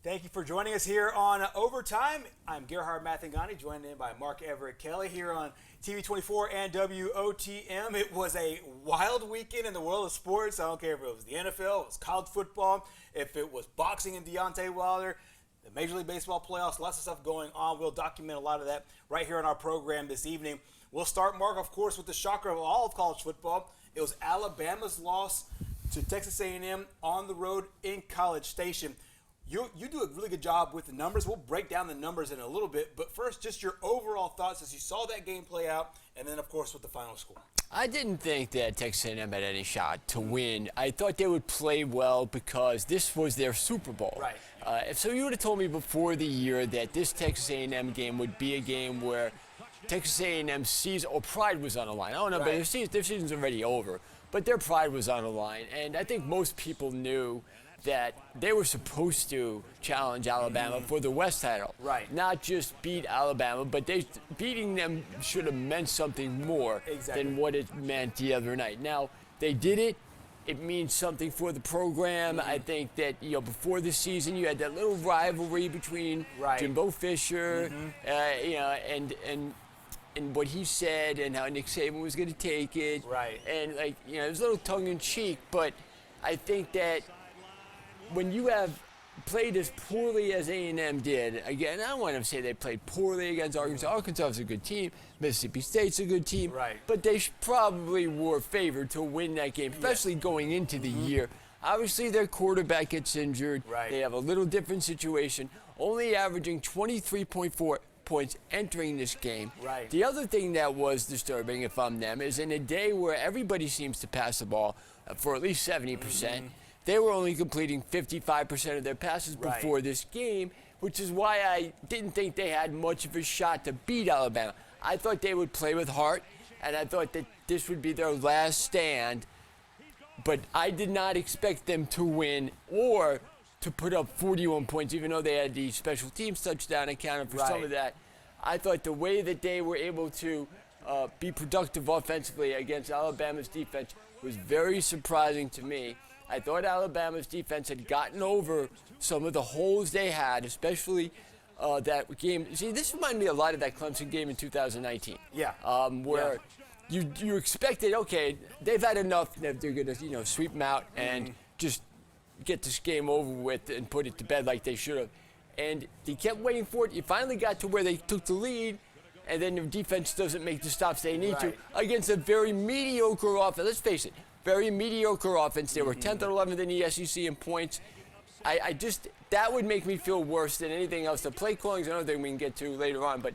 Thank you for joining us here on Overtime. I'm Gerhard Mathangani, joined in by Mark Everett Kelly here on TV 24 and WOTM. It was a wild weekend in the world of sports. I don't care if it was the NFL, it was college football, if it was boxing and Deontay Wilder, the Major League Baseball playoffs, lots of stuff going on. We'll document a lot of that right here on our program this evening. We'll start, Mark, of course, with the shocker of all of college football. It was Alabama's loss to Texas A&M on the road in College Station. You do a really good job with the numbers. We'll break down the numbers in a little bit. But first, just your overall thoughts as you saw that game play out, and then, of course, with the final score. I didn't think that Texas A&M had any shot to win. I thought they would play well because this was their Super Bowl. Right. So you would have told me before the year that this Texas A&M game would be a game where Texas A&M's season or pride was on the line. I don't know, right. But their season's already over. But their pride was on the line, and I think most people knew that they were supposed to challenge Alabama for the West title. Right. Not just beat Alabama, but beating them should have meant something more than what it meant the other night. Now, they did it. It means something for the program. I think that, before the season, you had that little rivalry between Jimbo Fisher, and what he said and how Nick Saban was going to take it. Right. And, it was a little tongue-in-cheek, but I think that when you have played as poorly as A&M did, again, I don't want to say they played poorly against Arkansas. Arkansas is a good team. Mississippi State's a good team. Right. But they probably were favored to win that game, especially going into the year. Obviously, their quarterback gets injured. Right. They have a little different situation, only averaging 23.4 points entering this game. Right. The other thing that was disturbing, if I'm them, is in a day where everybody seems to pass the ball for at least 70%, they were only completing 55% of their passes before this game, which is why I didn't think they had much of a shot to beat Alabama. I thought they would play with heart, and I thought that this would be their last stand, but I did not expect them to win or to put up 41 points, even though they had the special teams touchdown accounted for some of that. I thought the way that they were able to be productive offensively against Alabama's defense was very surprising to me. I thought Alabama's defense had gotten over some of the holes they had, especially that game. See, this reminded me a lot of that Clemson game in 2019. Yeah. Where you expected, okay, they've had enough that they're going to sweep them out and just get this game over with and put it to bed like they should have. And they kept waiting for it. You finally got to where they took the lead, and then the defense doesn't make the stops they need to against a very mediocre offense. Let's face it. Very mediocre offense. They were 10th or 11th in the SEC in points. That would make me feel worse than anything else. The play calling is another thing we can get to later on, but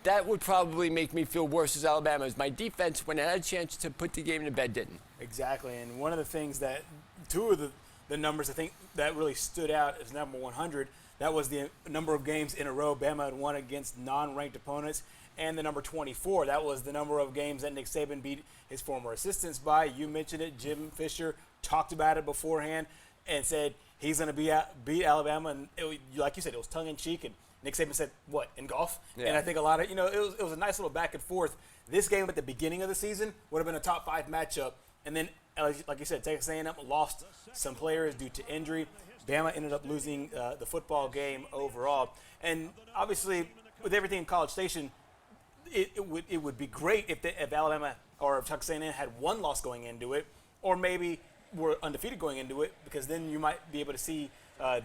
that would probably make me feel worse as Alabama. As my defense, when I had a chance to put the game to bed, didn't. Exactly, and one of the things that, two of the numbers I think that really stood out is number 100. That was the number of games in a row Bama had won against non-ranked opponents. And the number 24, that was the number of games that Nick Saban beat his former assistants by. You mentioned it. Jim Fisher talked about it beforehand and said he's going to beat Alabama. And like you said, it was tongue-in-cheek. And Nick Saban said, what, in golf? Yeah. And I think a lot of, it was a nice little back and forth. This game at the beginning of the season would have been a top 5 matchup. And then, like you said, Texas A&M lost some players due to injury. Bama ended up losing the football game overall. And obviously, with everything in College Station, it would be great if Alabama or Texas A&M had one loss going into it, or maybe were undefeated going into it, because then you might be able to see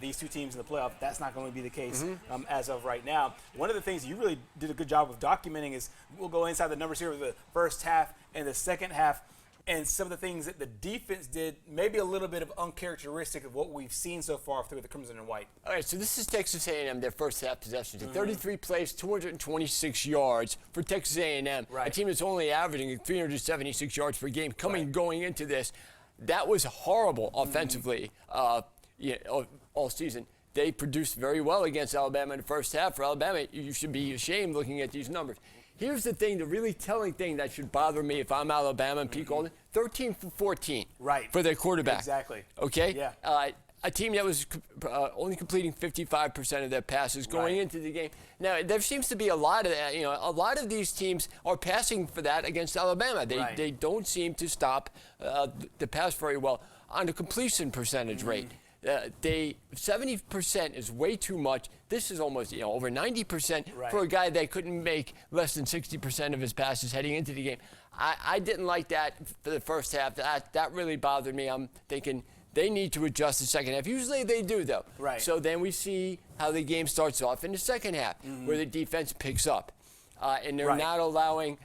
these two teams in the playoff. That's not going to be the case as of right now. One of the things you really did a good job of documenting is, we'll go inside the numbers here with the first half and the second half, and some of the things that the defense did, maybe a little bit of uncharacteristic of what we've seen so far through the Crimson and White. All right, so this is Texas A&M, their first half possessions. 33 plays, 226 yards for Texas A&M, a team that's only averaging 376 yards per game going into this. That was horrible offensively all season. They produced very well against Alabama in the first half. For Alabama, you should be ashamed looking at these numbers. Here's the thing, the really telling thing that should bother me if I'm Alabama and Pete Golden, 13 for 14 for their quarterback. Exactly. Okay? Yeah. A team that was only completing 55% of their passes going into the game. Now, there seems to be a lot of that. A lot of these teams are passing for that against Alabama. They don't seem to stop the pass very well on the completion percentage rate. They 70% is way too much. This is almost over 90% Right. for a guy that couldn't make less than 60% of his passes heading into the game. I didn't like that for the first half. That really bothered me. I'm thinking they need to adjust the second half. Usually they do, though. Right. So then we see how the game starts off in the second half, where the defense picks up, and they're Right. not allowing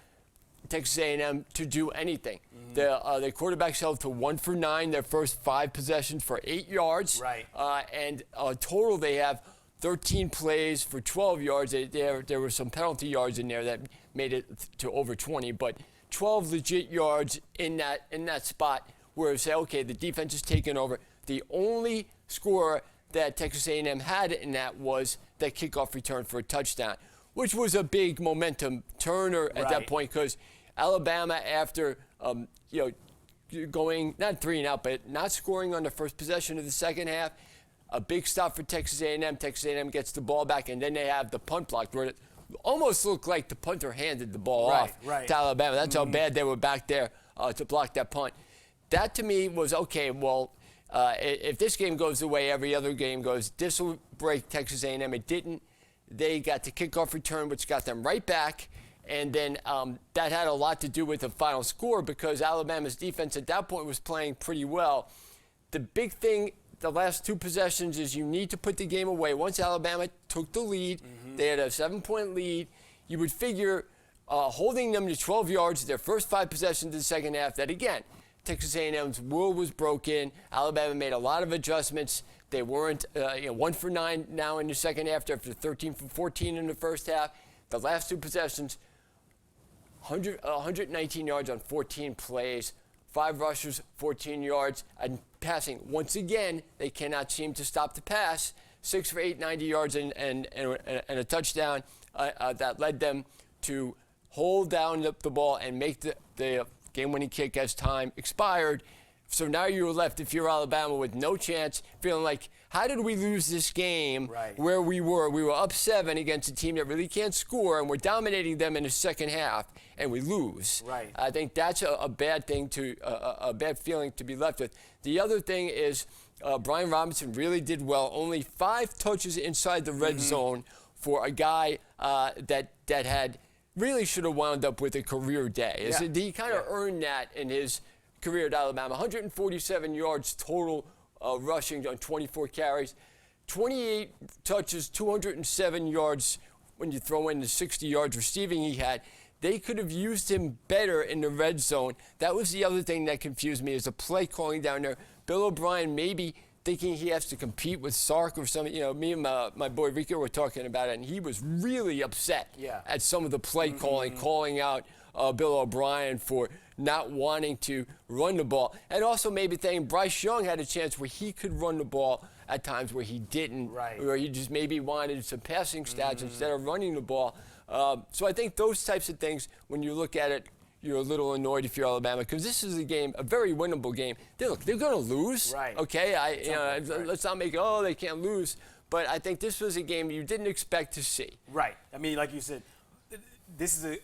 Texas A&M to do anything. The quarterbacks held to 1 for 9 their first 5 possessions for 8 yards. Right. And total they have 13 plays for 12 yards. There were some penalty yards in there that made it to over 20, but 12 legit yards in that spot where you say, okay, the defense is taking over. The only score that Texas A&M had in that was that kickoff return for a touchdown, which was a big momentum turner at that point, because Alabama, after going not 3 and out, but not scoring on the first possession of the second half, a big stop for Texas A&M. Texas A&M gets the ball back, and then they have the punt block where it almost looked like the punter handed the ball off to Alabama. That's how bad they were back there to block that punt. That to me was okay. Well, if this game goes the way every other game goes, this will break Texas A&M. It didn't. They got the kickoff return, which got them right back. And then that had a lot to do with the final score, because Alabama's defense at that point was playing pretty well. The big thing, the last 2 possessions, is you need to put the game away. Once Alabama took the lead, they had a 7-point lead. You would figure holding them to 12 yards, their first 5 possessions in the second half, that again, Texas A&M's world was broken. Alabama made a lot of adjustments. They weren't 1 for 9 now in the second half after 13 for 14 in the first half. The last 2 possessions, 119 yards on 14 plays, 5 rushes, 14 yards, and passing. Once again, they cannot seem to stop the pass. 6 for 8, 90 yards and a touchdown that led them to hold down the ball and make the game-winning kick as time expired. So now you're left, if you're Alabama, with no chance, feeling like, how did we lose this game where we were? We were up 7 against a team that really can't score, and we're dominating them in the second half, and we lose. Right. I think that's a bad thing a bad feeling to be left with. The other thing is Brian Robinson really did well. Only 5 touches inside the red zone for a guy that had really should have wound up with a career day. He kind of earned that in his career at Alabama. 147 yards total rushing on 24 carries, 28 touches, 207 yards when you throw in the 60 yards receiving he had. They could have used him better in the red zone. That was the other thing that confused me, is the play calling down there. Bill O'Brien maybe thinking he has to compete with Sark or something. Me and my boy Rico were talking about it, and he was really upset at some of the play calling out Bill O'Brien for not wanting to run the ball. And also maybe thinking Bryce Young had a chance where he could run the ball at times where he didn't, where he just maybe wanted some passing stats instead of running the ball. So I think those types of things, when you look at it, you're a little annoyed if you're Alabama, because this is a game, a very winnable game. They're going to lose. Okay, let's not make it, they can't lose. But I think this was a game you didn't expect to see. Right. I mean, like you said, this is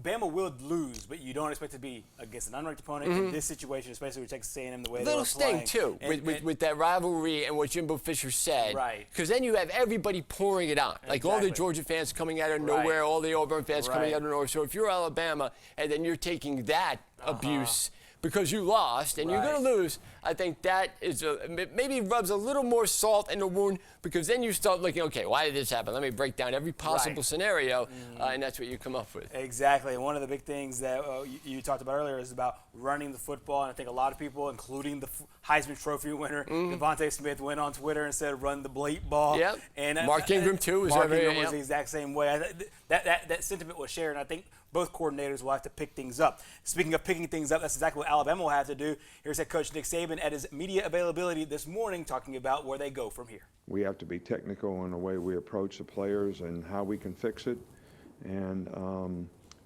Bama will lose, but you don't expect to be against an unranked opponent in this situation, especially with Texas A&M the way they were playing. Little sting, too, with that rivalry and what Jimbo Fisher said. Right. Because then you have everybody pouring it on. Like all the Georgia fans coming out of nowhere, all the Auburn fans coming out of nowhere. So if you're Alabama and then you're taking that abuse because you lost and you're going to lose, I think that is maybe rubs a little more salt in the wound, because then you start looking, okay, why did this happen? Let me break down every possible scenario, and that's what you come up with. Exactly. And one of the big things that you talked about earlier is about running the football, and I think a lot of people, including the Heisman Trophy winner, Devontae Smith, went on Twitter and said, run the bleep ball. Yep. And Mark Ingram, too. Mark Ingram was the exact same way. That sentiment was shared, and I think both coordinators will have to pick things up. Speaking of picking things up, that's exactly what Alabama will have to do. Here's head coach Nick Saban at his media availability this morning, talking about where they go from here. We have to be technical in the way we approach the players and how we can fix it. And,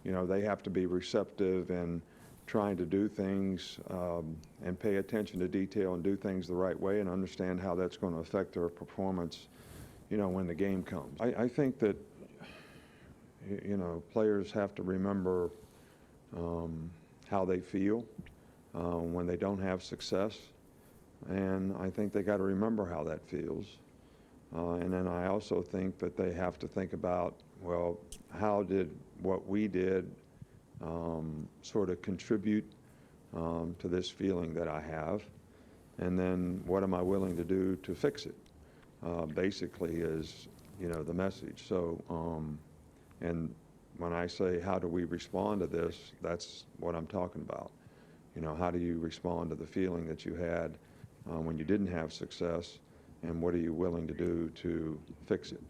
they have to be receptive and trying to do things and pay attention to detail and do things the right way and understand how that's going to affect their performance, when the game comes. I think that players have to remember how they feel when they don't have success. and I think they got to remember how that feels. And then I also think that they have to think about, well, how did what we did sort of contribute to this feeling that I have, and then what am I willing to do to fix it? Basically is, the message. So, and when I say how do we respond to this, that's what I'm talking about. How do you respond to the feeling that you had when you didn't have success, and what are you willing to do to fix it?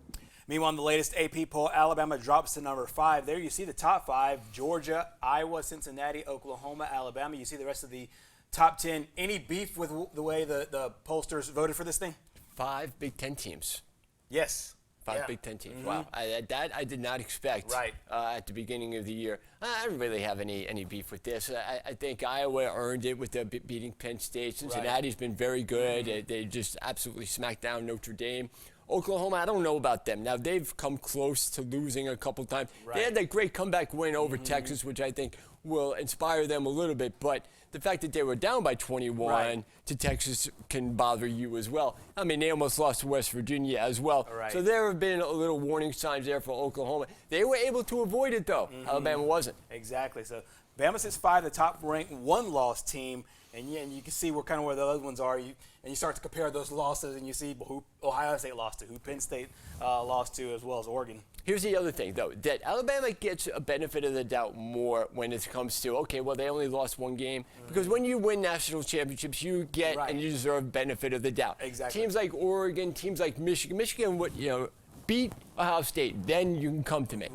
Meanwhile, in the latest AP poll, Alabama drops to number 5. There you see the top 5, Georgia, Iowa, Cincinnati, Oklahoma, Alabama. You see the rest of the top 10. Any beef with the way the pollsters voted for this thing? 5 Big Ten teams. Yes. 5 Big Ten teams. Wow, that I did not expect at the beginning of the year. I don't really have any beef with this. I think Iowa earned it with the beating Penn State. Cincinnati's been very good. They just absolutely smacked down Notre Dame. Oklahoma, I don't know about them. Now, they've come close to losing a couple times. They had that great comeback win over Texas, which I think will inspire them a little bit. But the fact that they were down by 21 to Texas can bother you as well. I mean, they almost lost to West Virginia as well. So there have been a little warning signs there for Oklahoma. They were able to avoid it, though. Alabama wasn't. Exactly. So Bama sits 5, the top-ranked one-loss team. And you can see where the other ones are. And you start to compare those losses, and you see who Ohio State lost to, who Penn State lost to, as well as Oregon. Here's the other thing, though, that Alabama gets a benefit of the doubt more when it comes to, okay, well, they only lost 1 game. Because when you win national championships, you get and you deserve benefit of the doubt. Exactly. Teams like Oregon, teams like Michigan would, beat Ohio State, then you can come to me.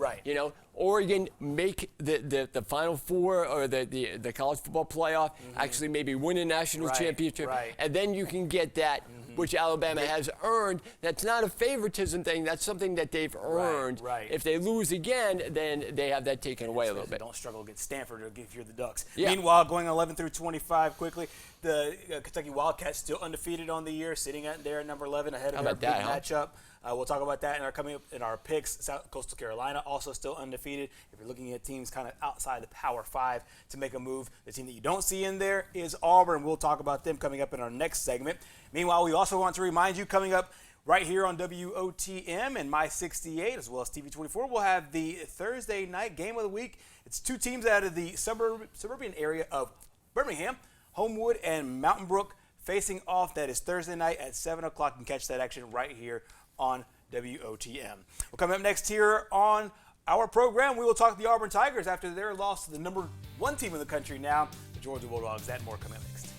Oregon make the Final Four or the college football playoff, actually maybe win a national championship, and then you can get that, which Alabama has earned. That's not a favoritism thing. That's something that they've earned. If they lose again, then they have that taken away a little bit. Don't struggle against Stanford if you're the Ducks. Meanwhile, going 11 through 25 quickly, the Kentucky Wildcats still undefeated on the year, sitting at number 11 ahead of their big matchup. We'll talk about that coming up in our picks. Coastal Carolina also still undefeated. If you're looking at teams kind of outside the Power 5 to make a move, the team that you don't see in there is Auburn. We'll talk about them coming up in our next segment. Meanwhile, we also want to remind you, coming up right here on WOTM and My 68, as well as TV 24, we'll have the Thursday night game of the week. It's 2 teams out of the suburban area of Birmingham, Homewood and Mountain Brook, facing off. That is Thursday night at 7 o'clock. You can catch that action right here on WOTM. We'll come up next here on our program. We will talk to the Auburn Tigers after their loss to the number 1 team in the country now, the Georgia Bulldogs. That and more coming up next.